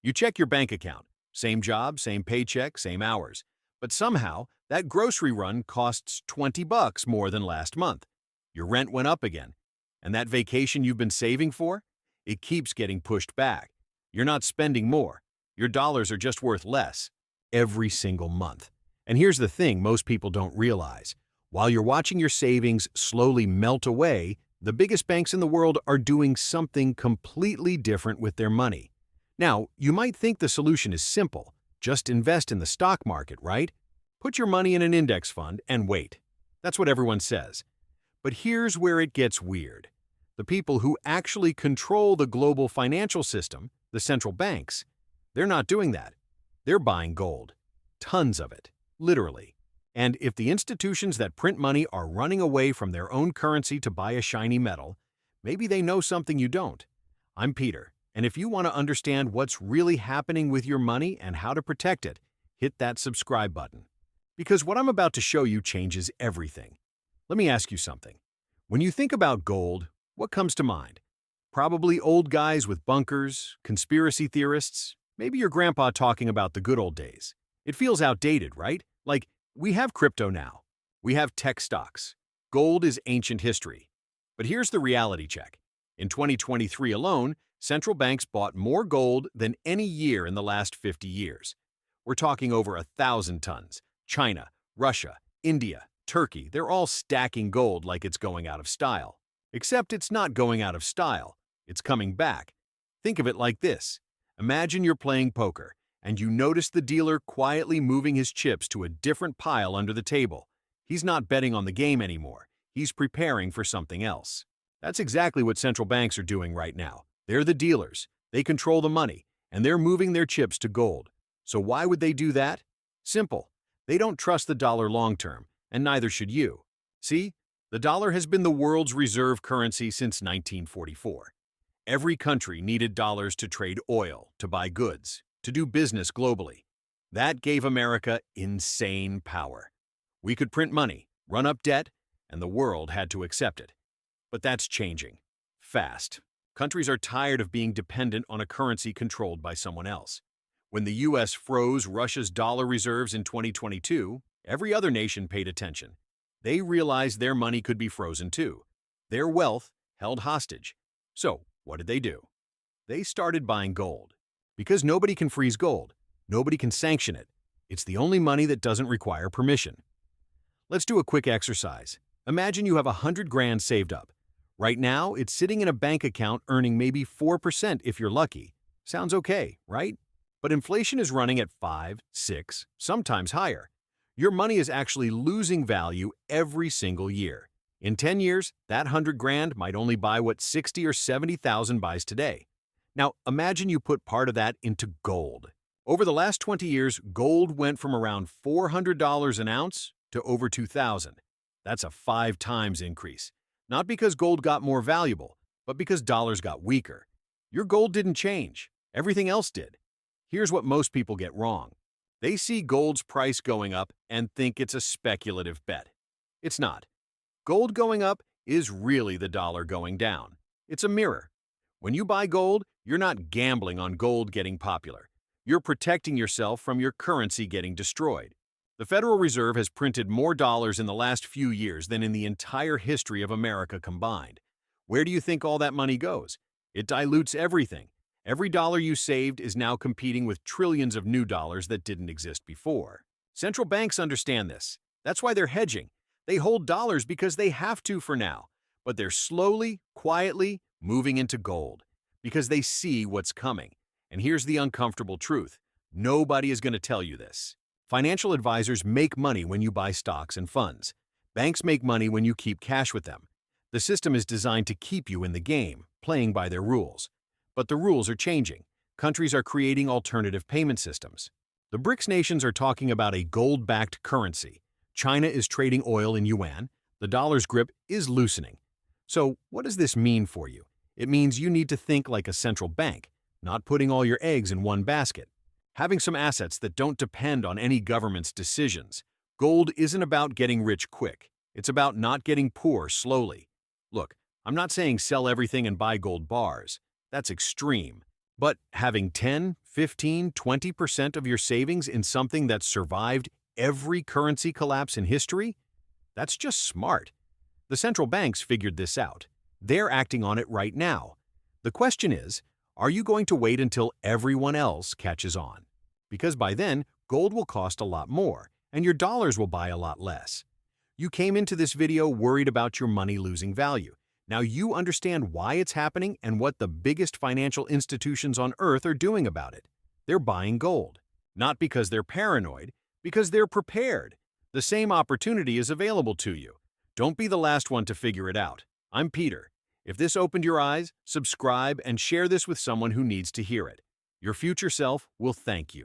You check your bank account. Same job, same paycheck, same hours. But somehow, that grocery run costs $20 more than last month. Your rent went up again. And that vacation you've been saving for? It keeps getting pushed back. You're not spending more. Your dollars are just worth less every single month. And here's the thing most people don't realize. While you're watching your savings slowly melt away, the biggest banks in the world are doing something completely different with their money. Now, you might think the solution is simple. Just invest in the stock market, right? Put your money in an index fund and wait. That's what everyone says. But here's where it gets weird. The people who actually control the global financial system, the central banks, they're not doing that. They're buying gold. Tons of it, literally. And if the institutions that print money are running away from their own currency to buy a shiny metal, maybe they know something you don't. I'm Peter, and if you want to understand what's really happening with your money and how to protect it, hit that subscribe button. Because what I'm about to show you changes everything. Let me ask you something. When you think about gold, what comes to mind? Probably old guys with bunkers, conspiracy theorists, maybe your grandpa talking about the good old days. It feels outdated, right? Like, we have crypto now. We have tech stocks. Gold is ancient history. But here's the reality check. In 2023 alone, central banks bought more gold than any year in the last 50 years. We're talking over 1,000 tons. China, Russia, India, Turkey, they're all stacking gold like it's going out of style. Except it's not going out of style. It's coming back. Think of it like this. Imagine you're playing poker, and you notice the dealer quietly moving his chips to a different pile under the table. He's not betting on the game anymore. He's preparing for something else. That's exactly what central banks are doing right now. They're the dealers. They control the money, and they're moving their chips to gold. So why would they do that? Simple. They don't trust the dollar long-term, and neither should you. See, the dollar has been the world's reserve currency since 1944. Every country needed dollars to trade oil, to buy goods, to do business globally. That gave America insane power. We could print money, run up debt, and the world had to accept it. But that's changing. Fast. Countries are tired of being dependent on a currency controlled by someone else. When the U.S. froze Russia's dollar reserves in 2022, every other nation paid attention. They realized their money could be frozen too. Their wealth held hostage. So, what did they do? They started buying gold. Because nobody can freeze gold. Nobody can sanction it. It's the only money that doesn't require permission. Let's do a quick exercise. Imagine you have 100 grand saved up. Right now, it's sitting in a bank account earning maybe 4% if you're lucky. Sounds okay, right? But inflation is running at 5, 6, sometimes higher. Your money is actually losing value every single year. In 10 years, that 100 grand might only buy what 60 or 70,000 buys today. Now, imagine you put part of that into gold. Over the last 20 years, gold went from around $400 an ounce to over $2,000. That's a 5 times increase. Not because gold got more valuable, but because dollars got weaker. Your gold didn't change. Everything else did. Here's what most people get wrong. They see gold's price going up and think it's a speculative bet. It's not. Gold going up is really the dollar going down. It's a mirror. When you buy gold, you're not gambling on gold getting popular. You're protecting yourself from your currency getting destroyed. The Federal Reserve has printed more dollars in the last few years than in the entire history of America combined. Where do you think all that money goes? It dilutes everything. Every dollar you saved is now competing with trillions of new dollars that didn't exist before. Central banks understand this. That's why they're hedging. They hold dollars because they have to for now. But they're slowly, quietly moving into gold because they see what's coming. And here's the uncomfortable truth. Nobody is going to tell you this. Financial advisors make money when you buy stocks and funds. Banks make money when you keep cash with them. The system is designed to keep you in the game, playing by their rules. But the rules are changing. Countries are creating alternative payment systems. The BRICS nations are talking about a gold-backed currency. China is trading oil in yuan. The dollar's grip is loosening. So what does this mean for you? It means you need to think like a central bank, not putting all your eggs in one basket. Having some assets that don't depend on any government's decisions. Gold isn't about getting rich quick. It's about not getting poor slowly. Look, I'm not saying sell everything and buy gold bars. That's extreme. But having 10, 15, 20% of your savings in something that survived every currency collapse in history? That's just smart. The central banks figured this out. They're acting on it right now. The question is, are you going to wait until everyone else catches on? Because by then, gold will cost a lot more, and your dollars will buy a lot less. You came into this video worried about your money losing value. Now you understand why it's happening and what the biggest financial institutions on Earth are doing about it. They're buying gold. Not because they're paranoid, because they're prepared. The same opportunity is available to you. Don't be the last one to figure it out. I'm Peter. If this opened your eyes, subscribe and share this with someone who needs to hear it. Your future self will thank you.